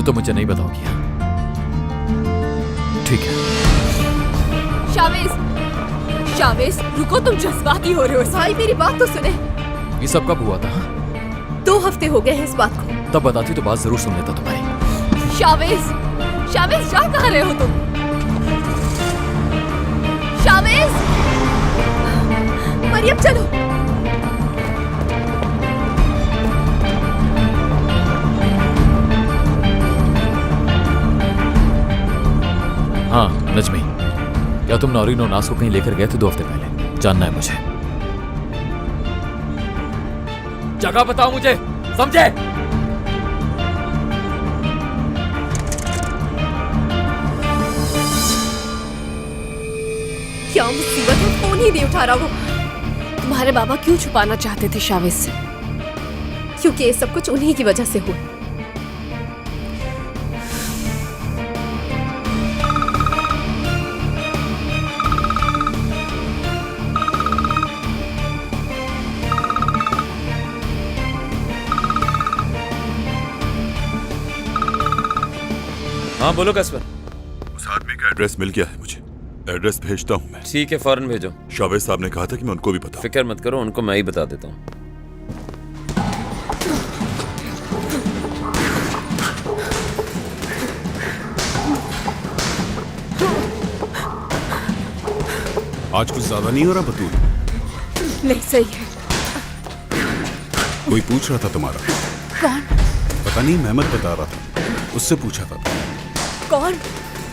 तो मुझे नहीं बताओगी? ठीक है। शावेज, रुको, तुम जज्बाती हो रहे हो। भाई मेरी बात तो सुने। ये सब कब हुआ था? 2 हफ्ते हो गए हैं इस बात को। तब बताती तो बात जरूर सुन लेता तुम्हारी। शावेज, जा कहाँ रहे हो तुम? शावेज, मरियम चलो। हाँ नजमी, क्या तुम नौरीन और नास को कहीं लेकर गए थे 2 हफ्ते पहले? जानना है मुझे। जगह बताओ मुझे, समझे? क्या मुसीबत है, फोन ही नहीं उठा रहा वो। तुम्हारे बाबा क्यों छुपाना चाहते थे शावेज से? क्योंकि ये सब कुछ उन्हीं की वजह से हुआ। हाँ बोलो कसवर। उस आदमी का एड्रेस मिल गया है मुझे। एड्रेस भेजता हूँ मैं। ठीक है, फौरन भेजो। शावेज साहब ने कहा था कि मैं उनको भी बताऊं। फिक्र मत करो, उनको मैं ही बता देता हूँ। आज कुछ ज्यादा नहीं हो रहा बतूल? नहीं सही है। कोई पूछ रहा था तुम्हारा। कौन? पता नहीं, मेहमद बता रहा था, उससे पूछा था। कौन?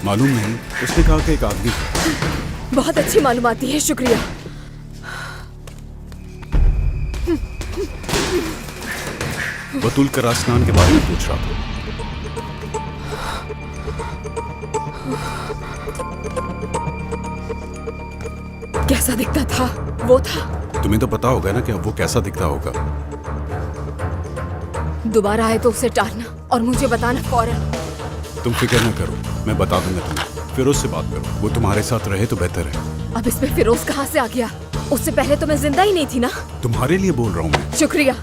मालूम नहीं, उसने कहा कि एक आदमी था। बहुत अच्छी मालूमाती है, शुक्रिया। बतूल करास्नान के बारे में पूछ रहा था। कैसा दिखता था? वो था। तुम्हें तो पता होगा ना कि अब वो कैसा दिखता होगा। दोबारा आए तो उसे टालना और मुझे बताना फौरन। तुम फिक्र न करो, मैं बता दूंगा तुम्हें। फिरोज से बात करो, वो तुम्हारे साथ रहे तो बेहतर है। अब इसमें फिरोज कहाँ से आ गया? उससे पहले तो मैं जिंदा ही नहीं थी ना। तुम्हारे लिए बोल रहा हूँ मैं। शुक्रिया।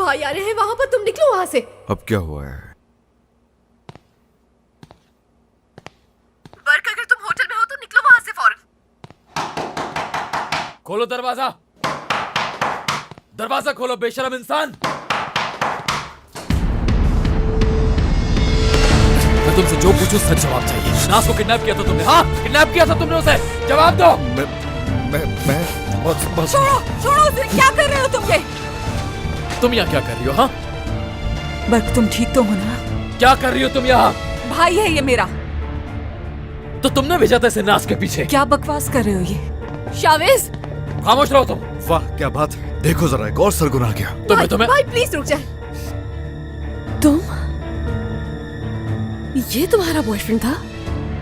भाई आ रहे हैं वहां पर, तुम निकलो वहां से। अब क्या हुआ है? बर्क, अगर तुम होटल में हो तो निकलो वहां से फौरन। खोलो दरवाजा, दरवाजा खोलो बेशरम इंसान। मैं तुमसे जो पूछूं सच जवाब चाहिए। नास को किडनैप किया था तुमने? हाँ, किडनैप किया था तुमने उसे? जवाब दो। मैं बस छोड़ो उसे। क्या कर रहे हो तुम? तुम यहाँ क्या कर रही हो? हाँ, बर्क तुम ठीक तो हो ना? क्या कर रही हो तुम यहाँ? भाई है ये मेरा। तो तुमने भेजा था इसे नास के पीछे? क्या बकवास कर रहे हो ये? शावेज, खामोश रहो तुम। वाह क्या बात है, देखो जरा एक और सरगुना गया। तुम्हें भाई प्लीज रुक जाए। तुम? ये तुम्हारा बॉयफ्रेंड था?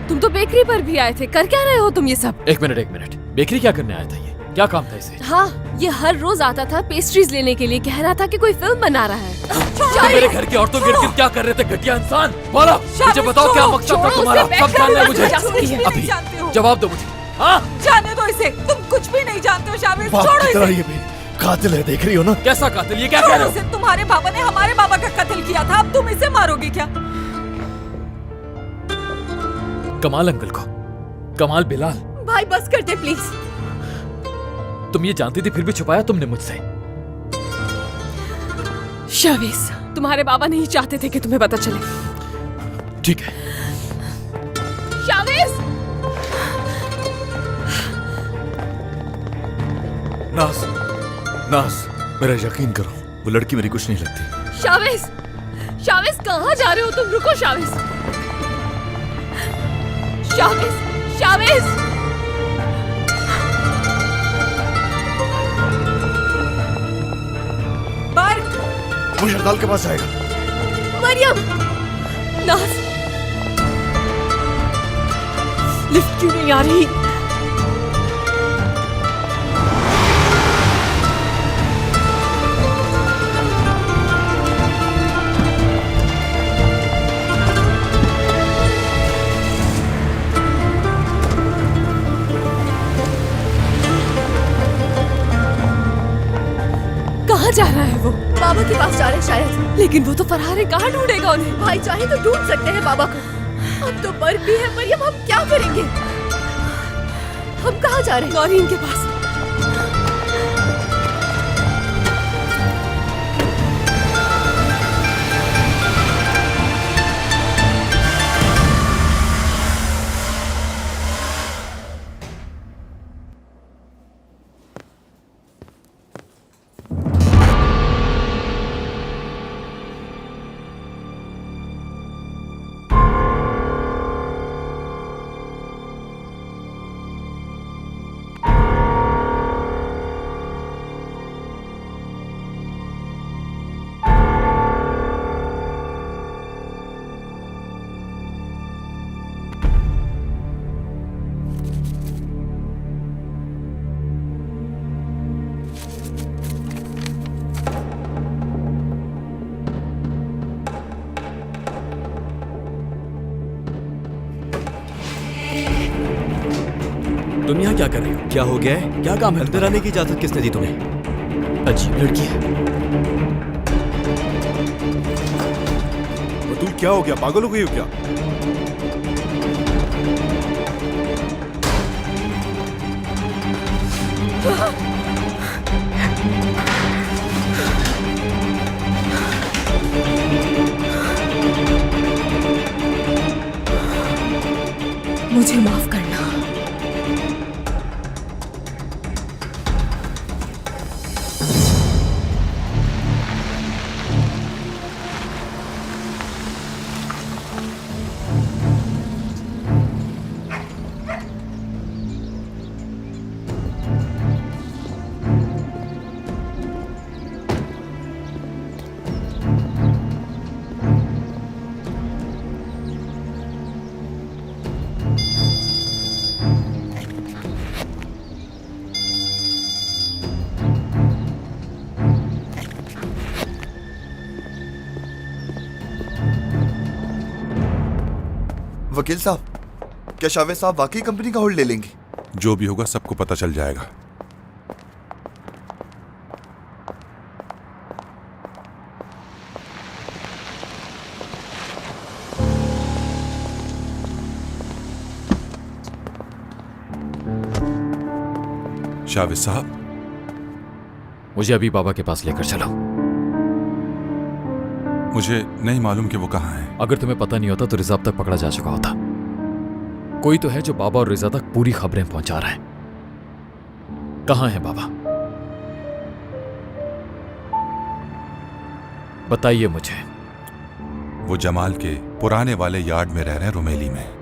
तुम तो बेकरी पर भी आए थे, कर क्या रहे हो तुम ये सब? एक मिनट, बेकरी क्या करने आया था? ये क्या काम था इसे? हाँ, ये हर रोज आता था पेस्ट्रीज लेने के लिए, कह रहा था कि कोई फिल्म बना रहा है। मेरे घर की औरतों के गिर्द क्या कर रहे थे घटिया इंसान? बोलो, मुझे बताओ क्या मकसद था तुम्हारा? सब जानना है मुझे। अभी जवाब दो मुझे। हाँ, जाने दो इसे, तुम कुछ भी नहीं जानते हो शावेज। छोड़ो इसे। ये भी कातिल है, देख रही हो ना? कैसा कातिल? ये क्या कह रहे हो? इसे तुम्हारे बाबा ने हमारे बाबा का कत्ल किया था, अब तुम इसे मारोगे क्या? कमाल अंकल को, कमाल बिलाल। भाई बस कर दे प्लीज। तुम ये जानती थी फिर भी छुपाया तुमने मुझसे। शावेज, तुम्हारे बाबा नहीं चाहते थे कि तुम्हें पता चले। ठीक है। शावेज! नाज, मेरा यकीन करो, वो लड़की मेरी कुछ नहीं लगती। शावेज! शावेस कहाँ जा रहे हो तुम? रुको शावेस। Chavez, Chavez. बर्क, वो हड़ताल के पास जाएगा। मरियम, नाज, लिफ्ट क्यों नहीं आ रही? कहाँ जा रहा है वो? बाबा के पास जा रहे हैं शायद। लेकिन वो तो फरार है, कहाँ ढूंढेगा उन्हें? भाई चाहे तो ढूंढ सकते हैं बाबा को। अब तो बर्फ भी है मरियम, हम क्या करेंगे? हम कहाँ जा रहे हैं? नौरीन के पास। तुम यहाँ क्या कर रही हो? क्या हो गया है? क्या काम है? अंदर आने की इजाजत किसने दी तुम्हें? अजीब लड़की है। बतूल क्या हो गया? पागल हो गई हो क्या? मुझे माफ करना। वकील साहब, क्या शावेद साहब वाकई कंपनी का होल्ड ले लेंगे? जो भी होगा सबको पता चल जाएगा। शावेद साहब, मुझे अभी बाबा के पास लेकर चलो। मुझे नहीं मालूम कि वो कहाँ है। अगर तुम्हें पता नहीं होता तो रिजाब तक पकड़ा जा चुका होता। कोई तो है जो बाबा और रिजा तक पूरी खबरें पहुंचा रहा है। कहाँ है बाबा? बताइए मुझे। वो जमाल के पुराने वाले यार्ड में रह रहे हैं, रुमेली में।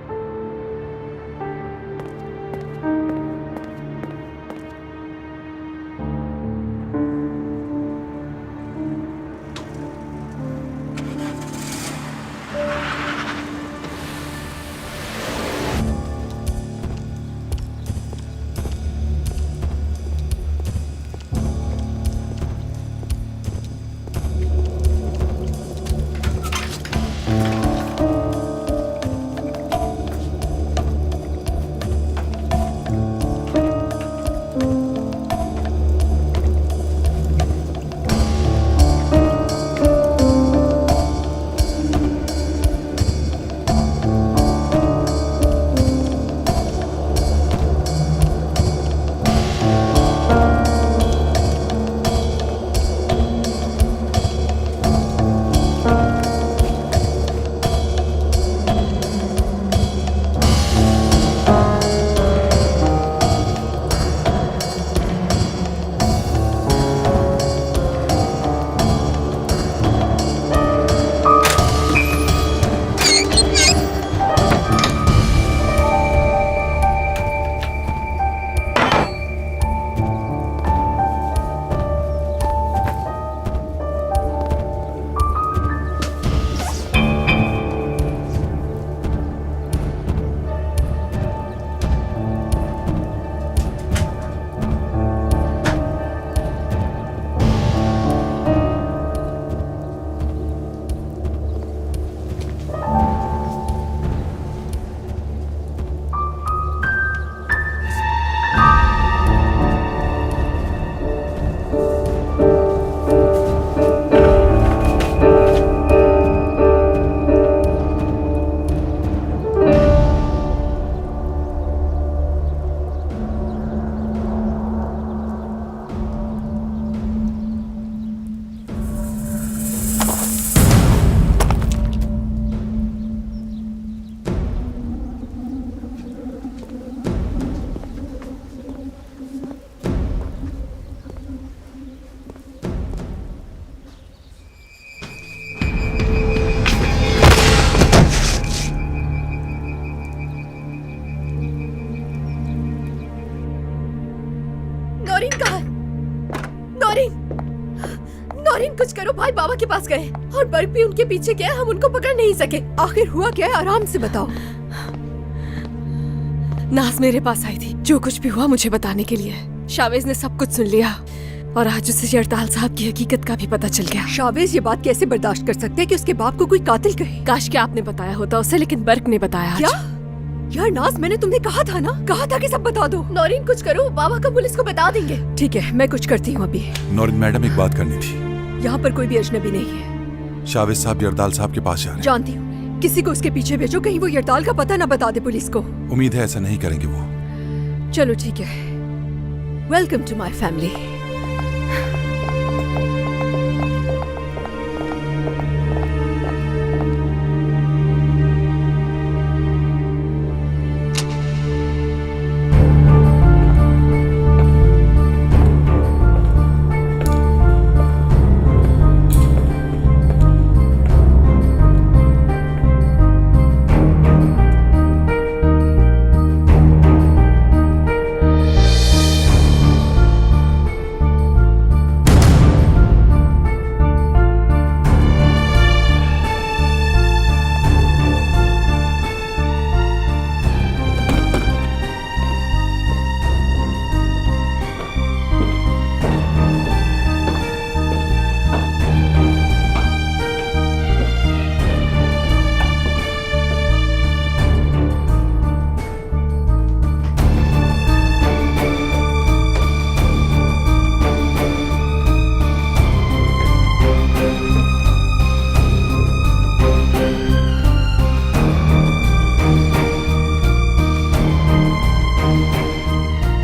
कुछ करो, भाई बाबा के पास गए और बर्फ भी उनके पीछे गया, हम उनको पकड़ नहीं सके। आखिर हुआ क्या है, आराम से बताओ। नाज मेरे पास आई थी, जो कुछ भी हुआ मुझे बताने के लिए। शावेज ने सब कुछ सुन लिया और आज उसे जरदाल साहब की हकीकत का भी पता चल गया। शावेज ये बात कैसे बर्दाश्त कर सकते हैं कि उसके बाप को कोई कातिल कहे? काश कि आपने बताया होता उसे, लेकिन बर्क ने बताया आज। क्या? यार नाज, मैंने तुमने कहा था ना, कहा था कि सब बता दो। नौरीन कुछ करो, बाबा का पुलिस को बता देंगे। ठीक है, मैं कुछ करती हूँ अभी। नौरीन मैडम, एक बात करनी थी। यहाँ पर कोई भी अजनबी नहीं है। शावेज साहब यरदाल साहब के पास जा रहे हैं। जानती हूँ, किसी को उसके पीछे भेजो, कहीं वो यरदाल का पता न बता दे पुलिस को। उम्मीद है ऐसा नहीं करेंगे वो। चलो ठीक है, welcome to my family.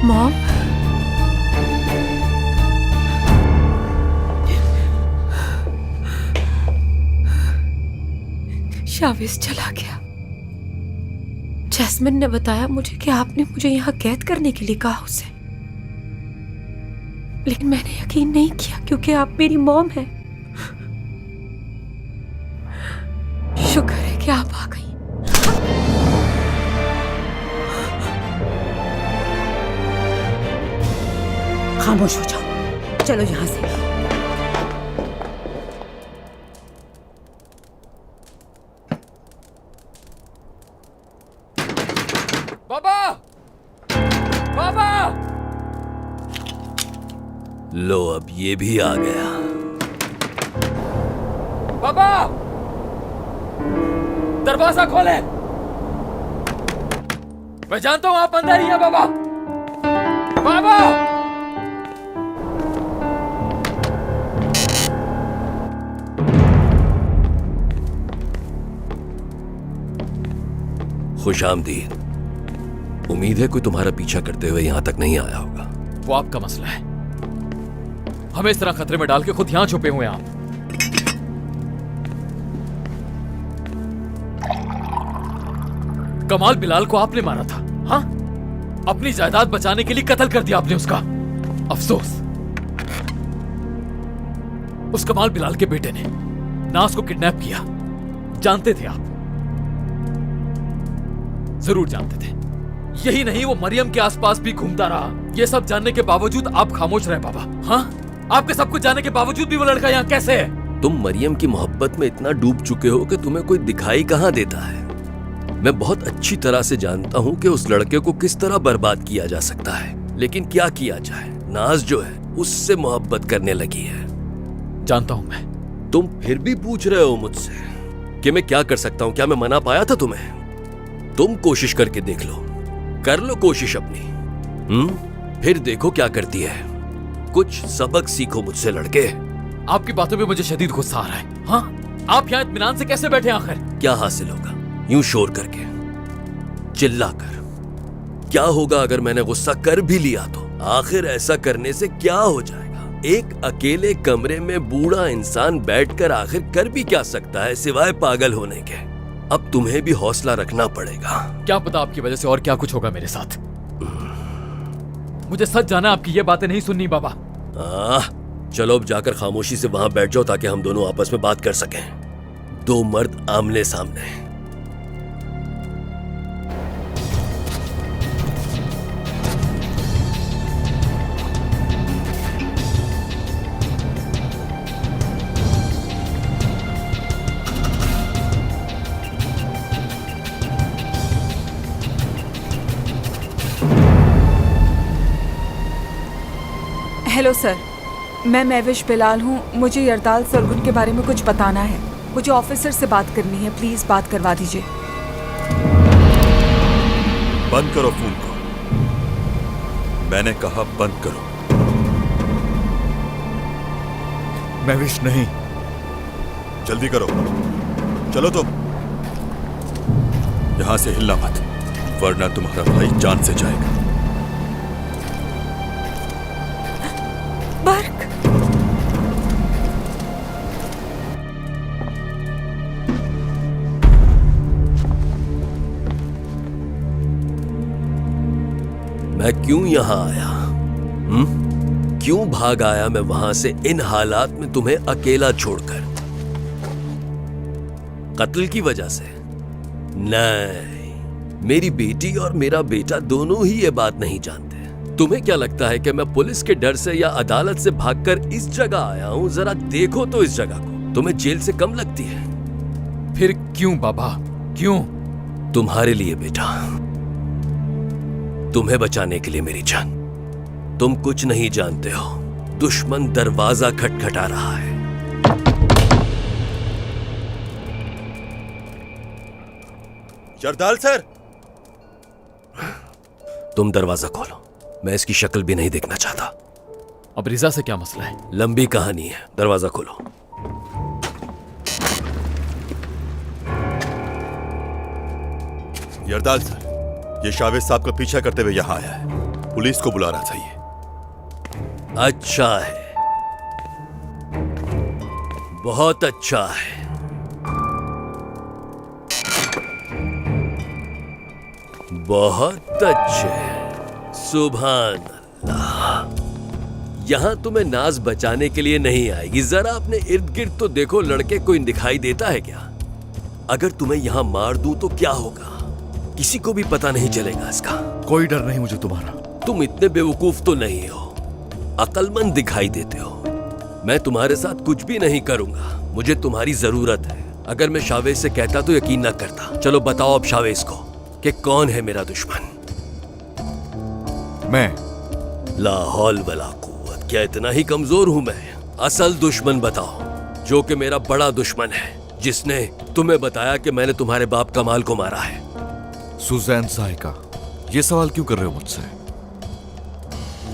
Mom, Shavez चला गया। जैस्मिन ने बताया मुझे कि आपने मुझे यहाँ कैद करने के लिए कहा उसे, लेकिन मैंने यकीन नहीं किया क्योंकि आप मेरी मॉम हैं। शुक्र है कि आप आ गई। खामोश हो जाओ, चलो यहाँ से। बाबा, बाबा! लो, अब ये भी आ गया। बाबा, दरवाजा खोले। मैं जानता हूं आप अंदर ही हैं बाबा। बाबा! खुशामदीद। उम्मीद है कोई तुम्हारा पीछा करते हुए यहां तक नहीं आया होगा। वो आपका मसला है, हमें इस तरह खतरे में डाल के खुद यहां छुपे हुए हैं आप। कमाल बिलाल को आपने मारा था, हाँ? अपनी जायदाद बचाने के लिए कत्ल कर दिया आपने उसका। अफसोस, उस कमाल बिलाल के बेटे ने नाज को किडनैप किया। जानते थे आप, जरूर जानते थे। यही नहीं, वो मरियम के आसपास भी घूमता रहा। ये सब जानने के बावजूद आप खामोश रहे बाबा। हाँ, आपके सब कुछ जानने के बावजूद भी वो लड़का यहाँ कैसे है? तुम मरियम की मोहब्बत में इतना डूब चुके हो कि तुम्हें कोई दिखाई कहां देता है। मैं बहुत अच्छी तरह से जानता हूं कि उस लड़के को किस तरह बर्बाद किया जा सकता है, लेकिन क्या किया जाए, नाज जो है उससे मोहब्बत करने लगी है। जानता हूं मैं। तुम फिर भी पूछ रहे हो मुझसे कि मैं क्या कर सकता हूं? क्या मैं मना पाया था तुम्हें? तुम कोशिश करके देख लो, कर लो कोशिश अपनी। फिर देखो क्या करती है। कुछ सबक सीखो मुझसे लड़के। आपकी बातों में मुझे शदीद गुस्सा आ रहा है। हाँ, आप यहाँ इत्मीनान से कैसे बैठे आखिर? क्या हासिल होगा यूं शोर करके, चिल्लाकर? क्या होगा अगर मैंने गुस्सा कर भी लिया तो? आखिर ऐसा करने से क्या हो जाएगा? एक अकेले कमरे में बूढ़ा इंसान बैठकर आखिर कर भी क्या सकता है सिवाय पागल होने के? अब तुम्हें भी हौसला रखना पड़ेगा। क्या पता आपकी वजह से और क्या कुछ होगा मेरे साथ। मुझे सच जाना, आपकी ये बातें नहीं सुननी बाबा। चलो अब जाकर खामोशी से वहां बैठ जाओ ताकि हम दोनों आपस में बात कर सकें। दो मर्द आमने सामने। हेलो सर, मैं महविश बिलाल हूँ। मुझे यरदाल सरगुन के बारे में कुछ बताना है। मुझे ऑफिसर से बात करनी है, प्लीज बात करवा दीजिए। बंद करो फोन को, मैंने कहा बंद करो। महविश नहीं। जल्दी करो, चलो तो। यहां से हिलना मत, वरना तुम्हारा भाई जान से जाएगा। बर्क, मैं क्यों यहां आया? क्यों भाग आया मैं वहां से इन हालात में तुम्हें अकेला छोड़कर? कत्ल की वजह से? नहीं, मेरी बेटी और मेरा बेटा दोनों ही ये बात नहीं जानते। तुम्हें क्या लगता है कि मैं पुलिस के डर से या अदालत से भागकर इस जगह आया हूं? जरा देखो तो इस जगह को, तुम्हें जेल से कम लगती है? फिर क्यों बाबा, क्यों? तुम्हारे लिए बेटा, तुम्हें बचाने के लिए मेरी जान। तुम कुछ नहीं जानते हो, दुश्मन दरवाजा खटखटा रहा है। यरदाल सर, तुम दरवाजा खोलो, मैं इसकी शक्ल भी नहीं देखना चाहता। अब रिजा से क्या मसला है? लंबी कहानी है, दरवाजा खोलो। यरदाल सर, ये शावेद साहब का पीछा करते हुए यहां आया है। पुलिस को बुला रहा था ये। अच्छा है, बहुत अच्छा है। बहुत अच्छे, सुभान अल्लाह। यहां तुम्हें नाज बचाने के लिए नहीं आएगी। जरा अपने इर्द गिर्द तो देखो, लड़के कोई दिखाई देता है क्या? अगर तुम्हें यहां मार दूं तो क्या होगा? किसी को भी पता नहीं चलेगा इसका। कोई डर नहीं मुझे तुम्हारा। तुम इतने बेवकूफ तो नहीं हो, अक्लमंद दिखाई देते हो। मैं तुम्हारे साथ कुछ भी नहीं करूंगा, मुझे तुम्हारी जरूरत है। अगर मैं शावेज से कहता तो यकीन न करता। चलो बताओ अब शावेज को कि कौन है मेरा दुश्मन। मैं। ला हौल वला कुव्वत, क्या इतना ही कमजोर हूं मैं? असल दुश्मन बताओ, जो कि मेरा बड़ा दुश्मन है, जिसने तुम्हें बताया कि मैंने तुम्हारे बाप कमाल को मारा है। सुजैन साहिका, ये सवाल क्यों कर रहे हो मुझसे?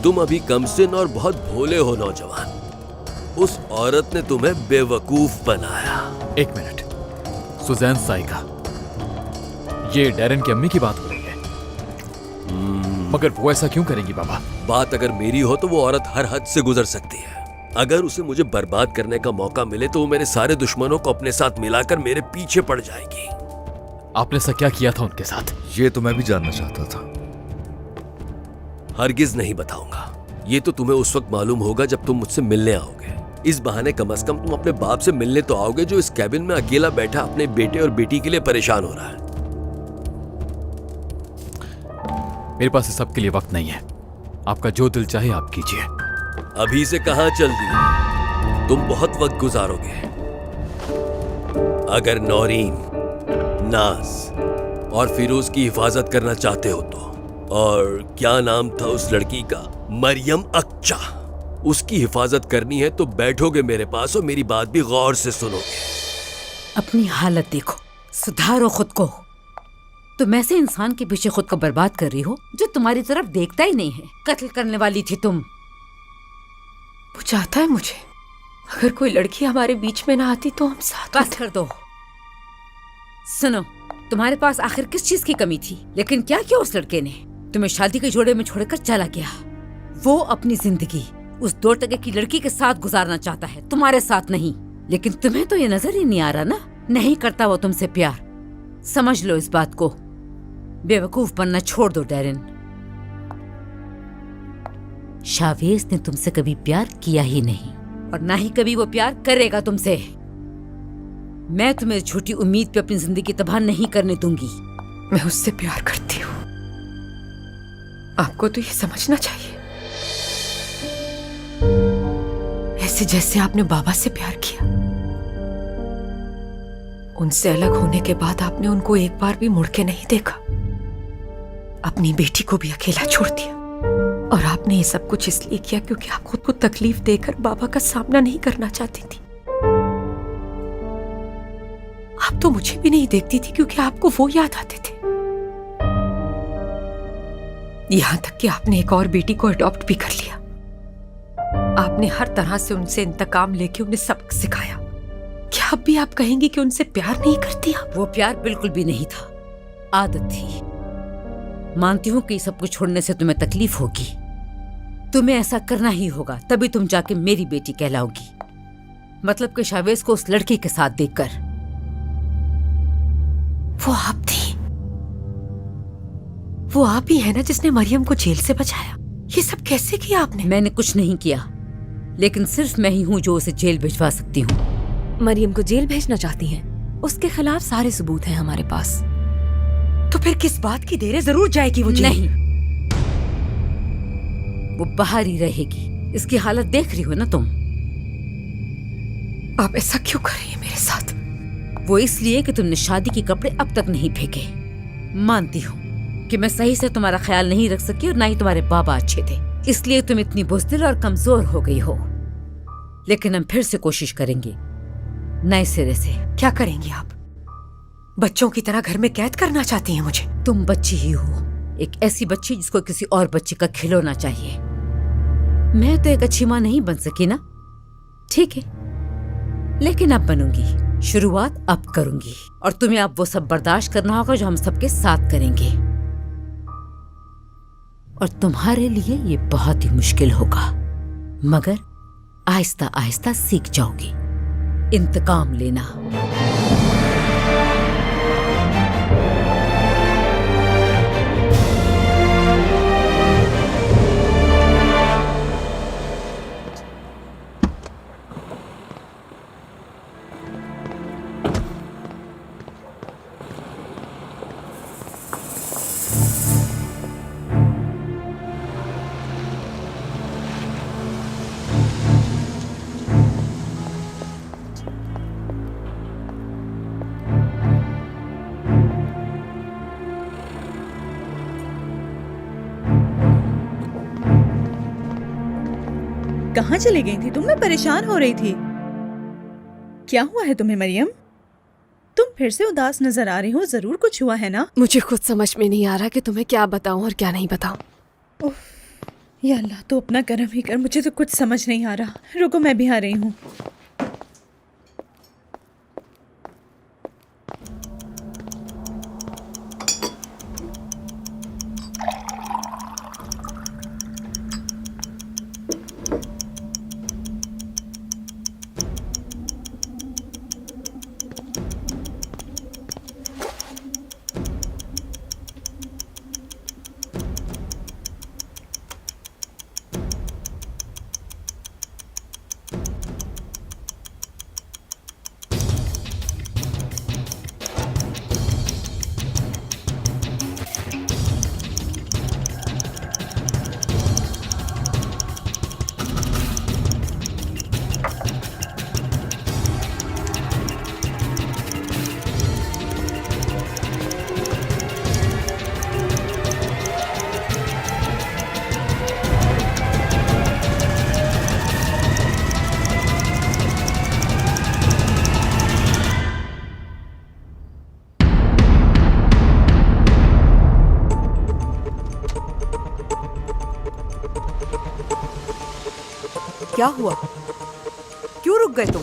तुम अभी कमसिन और बहुत भोले हो नौजवान। उस औरत ने तुम्हें बेवकूफ बनाया। एक मिनट, सुजैन साइका, ये डैरन की अम्मी की बात हो रही है। मगर वो ऐसा क्यों करेंगी बाबा? बात अगर मेरी हो तो वो औरत हर हद से गुजर सकती है। अगर उसे मुझे बर्बाद करने का मौका मिले तो वो मेरे सारे दुश्मनों को अपने साथ मिलाकर मेरे पीछे पड़ जाएगी। आपने ऐसा क्या किया था उनके साथ? ये तो मैं भी जानना चाहता था। हरगिज नहीं बताऊंगा। ये तो तुम्हें उस वक्त मालूम होगा जब तुम मुझसे मिलने आओगे। इस बहाने कम से कम तुम अपने बाप से मिलने तो आओगे, जो इस कैबिन में अकेला बैठा अपने बेटे और बेटी के लिए परेशान हो रहा है। मेरे पास इस सब के लिए वक्त नहीं है। आपका जो दिल चाहे आप कीजिए। अभी से कहां चल दी? तुम बहुत वक्त गुजारोगे। अगर नौरीन, नाज और फिरोज की हिफाजत करना चाहते हो तो, और क्या नाम था उस लड़की का, मरियम अक्चा, उसकी हिफाजत करनी है तो बैठोगे मेरे पास और मेरी बात भी गौर से सुनोगे। अपनी हालत देखो, सुधारो खुद को। तुम ऐसे इंसान के पीछे खुद को बर्बाद कर रही हो जो तुम्हारी तरफ देखता ही नहीं है। कत्ल करने वाली थी तुम। वो चाहता है मुझे, अगर कोई लड़की हमारे बीच में ना आती तो हम साथ। बस कर दो। सुनो, तुम्हारे पास आखिर किस चीज की कमी थी? लेकिन क्या किया उस लड़के ने? तुम्हें शादी के जोड़े में छोड़कर चला गया। वो अपनी जिंदगी उस 2 टके की लड़की के साथ गुजारना चाहता है, तुम्हारे साथ नहीं। लेकिन तुम्हें तो ये नजर ही नहीं आ रहा ना, नहीं करता वो तुमसे प्यार। समझ लो इस बात को। बेवकूफ बनना छोड़ दो डैरन। शावेज ने तुमसे कभी प्यार किया ही नहीं और ना ही कभी वो प्यार करेगा तुमसे। मैं तुम्हें झूठी उम्मीद पे अपनी जिंदगी तबाह नहीं करने दूंगी। मैं उससे प्यार करती हूँ, आपको तो ये समझना चाहिए। ऐसे जैसे आपने बाबा से प्यार किया। उनसे अलग होने के बाद आपने उनको एक बार भी मुड़ के नहीं देखा। अपनी बेटी को भी अकेला छोड़ दिया। और आपने ये सब कुछ इसलिए किया क्योंकि आप खुद को तकलीफ देकर बाबा का सामना नहीं करना चाहती थी। आप तो मुझे भी नहीं देखती थी क्योंकि आपको वो याद आते थे। यहां तक कि आपने एक और बेटी को अडॉप्ट भी कर लिया। आपने हर तरह से उनसे इंतकाम लेके उन्हें सबक सिखाया। क्या अब भी आप कहेंगी कि उनसे प्यार नहीं करती आप? वो प्यार बिल्कुल भी नहीं था, आदत थी। मानती हूँ कि सब कुछ छोड़ने से तुम्हें तकलीफ होगी, तुम्हें ऐसा करना ही होगा, तभी तुम जाके मेरी बेटी कहलाओगी। मतलब कि शावेज को उस लड़की के साथ देखकर। वो आप थी, वो आप ही है ना जिसने मरियम को जेल से बचाया। ये सब कैसे किया आपने? मैंने कुछ नहीं किया, लेकिन सिर्फ मैं ही हूँ जो उसे जेल भिजवा सकती हूँ। मरियम को जेल भेजना चाहती हैं? उसके खिलाफ सारे सबूत हैं हमारे पास। तो फिर किस बात की देर है? जरूर जाएगी वो जेल। नहीं, वो बाहर ही रहेगी। इसकी हालत देख रही हो ना तुम। आप ऐसा क्यों कर रही हैं मेरे साथ? वो इसलिए कि तुमने शादी के कपड़े अब तक नहीं फेंके। मानती हूँ कि मैं सही से तुम्हारा ख्याल नहीं रख सकी और ना ही तुम्हारे बाबा अच्छे थे, इसलिए तुम इतनी बुज़दिल और कमजोर हो गई हो। लेकिन हम फिर से कोशिश करेंगे नए सिरे से। क्या करेंगी आप? बच्चों की तरह घर में कैद करना चाहती हैं मुझे? तुम बच्ची ही हो, एक ऐसी बच्ची जिसको किसी और बच्चे का खिलौना चाहिए। मैं तो एक अच्छी माँ नहीं बन सकी ना, ठीक है, लेकिन अब बनूंगी। शुरुआत अब करूंगी और तुम्हें अब वो सब बर्दाश्त करना होगा जो हम सबके साथ करेंगे। और तुम्हारे लिए ये बहुत ही मुश्किल होगा, मगर आहिस्ता आहिस्ता सीख जाओगी इंतकाम लेना। कहाँ चली गई थी तुम? मैं परेशान हो रही थी। क्या हुआ है तुम्हें मरियम? तुम फिर से उदास नजर आ रही हो, जरूर कुछ हुआ है ना? मुझे खुद समझ में नहीं आ रहा कि तुम्हें क्या बताऊं और क्या नहीं बताऊं। या अल्लाह, तो अपना करम ही कर, मुझे तो कुछ समझ नहीं आ रहा। रुको, मैं भी आ रही हूँ। क्या हुआ? क्यों रुक गए तुम?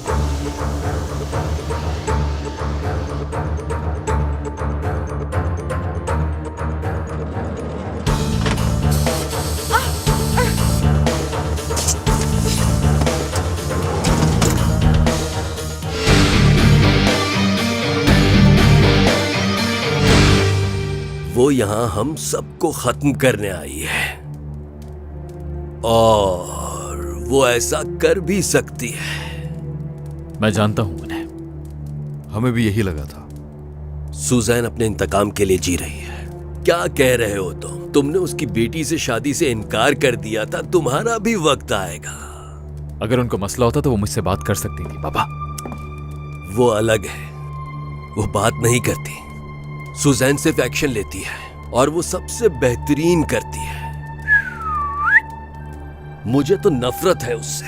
वो यहाँ हम सबको खत्म करने आई है और वो ऐसा कर भी सकती है। मैं जानता हूं उन्हें। हमें भी यही लगा था। सुजैन अपने इंतकाम के लिए जी रही है। क्या कह रहे हो तुम? तुमने उसकी बेटी से शादी से इनकार कर दिया था, तुम्हारा भी वक्त आएगा। अगर उनको मसला होता तो वो मुझसे बात कर सकती थी बाबा। वो अलग है, वो बात नहीं करती। सुजैन सिर्फ एक्शन लेती है और वो सबसे बेहतरीन करती है। मुझे तो नफरत है उससे।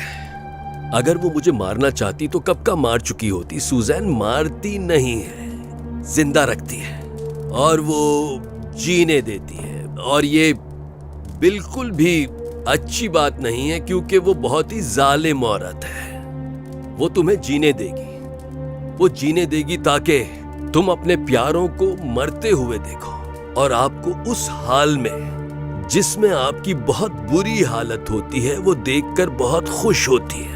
अगर वो मुझे मारना चाहती तो कब का मार चुकी होती। सुजैन मारती नहीं है, जिंदा रखती है और वो जीने देती है। और ये बिल्कुल भी अच्छी बात नहीं है क्योंकि वो बहुत ही जालिम औरत है। वो तुम्हें जीने देगी, वो जीने देगी ताकि तुम अपने प्यारों को मरते हुए देखो और आपको उस हाल में जिसमें आपकी बहुत बुरी हालत होती है वो देखकर बहुत खुश होती है।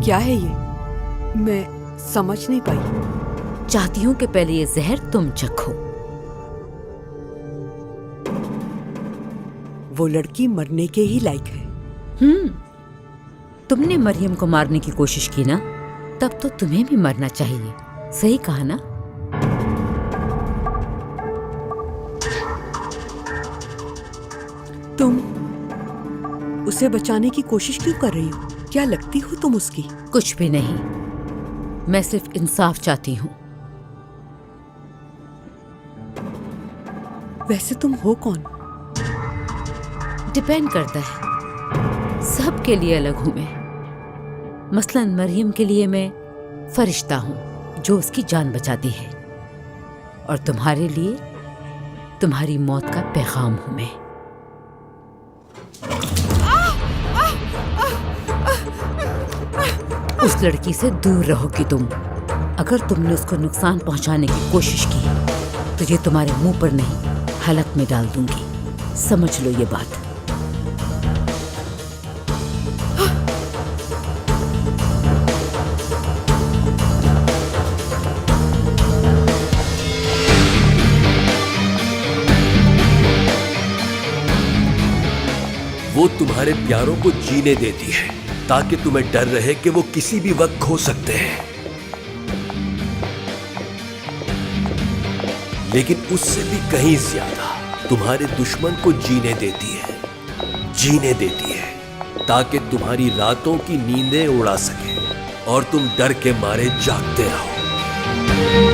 क्या है ये? मैं समझ नहीं पाई। चाहती हूँ कि पहले ये जहर तुम चखो। वो लड़की मरने के ही लायक है। तुमने मरियम को मारने की कोशिश की ना, तब तो तुम्हें भी मरना चाहिए। सही कहा ना? तुम उसे बचाने की कोशिश क्यों कर रही हो? क्या लगती हो तुम उसकी? कुछ भी नहीं, मैं सिर्फ इंसाफ चाहती हूँ। वैसे तुम हो कौन? डिपेंड करता है, सबके लिए अलग हूं मैं। मसलन मरियम के लिए मैं फरिश्ता हूं जो उसकी जान बचाती है, और तुम्हारे लिए तुम्हारी मौत का पैगाम हूं मैं। उस लड़की से दूर रहोगी तुम। अगर तुमने उसको नुकसान पहुंचाने की कोशिश की तो ये तुम्हारे मुंह पर नहीं, हलक में डाल दूंगी। समझ लो ये बात। वो तुम्हारे प्यारों को जीने देती है ताकि तुम्हें डर रहे कि वो किसी भी वक्त खो सकते हैं, लेकिन उससे भी कहीं ज्यादा तुम्हारे दुश्मन को जीने देती है ताकि तुम्हारी रातों की नींदें उड़ा सके और तुम डर के मारे जागते रहो।